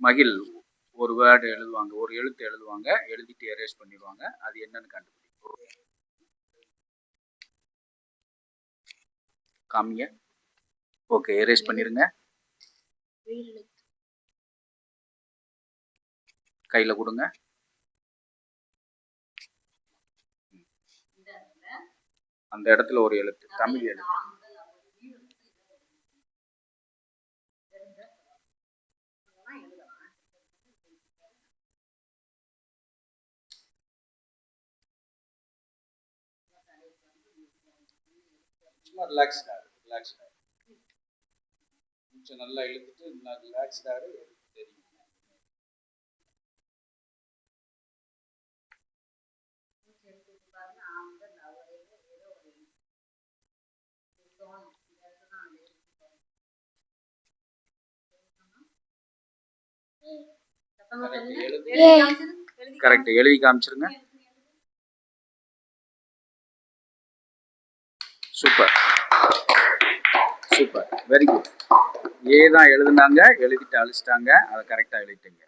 மகிழ் ஒரு வேர்டு எழுதுவாங்க, ஒரு எழுத்து எழுதுவாங்க, எழுதிட்டு எரேஸ் பண்ணிடுவாங்க. அது என்னன்னு கண்டுபிடிக்கும். காமிங்க. ஓகே, எரேஸ் பண்ணிருங்க. கையில கொடுங்க. அந்த இடத்துல ஒரு எழுத்து, தமிழ் எழுத்து. ரிலாக்ஸ்டா கொஞ்சம் நல்லா இழுத்துட்டு ரிலாக்ஸ்டா தெரியும். கரெக்ட், எழுதி காமிச்சிருங்க. Super super, very good. A தான் எழுதுனாங்க, எழுதிட்டு அழிச்சிட்டாங்க, அதை கரெக்டாக எழுதிட்டீங்க.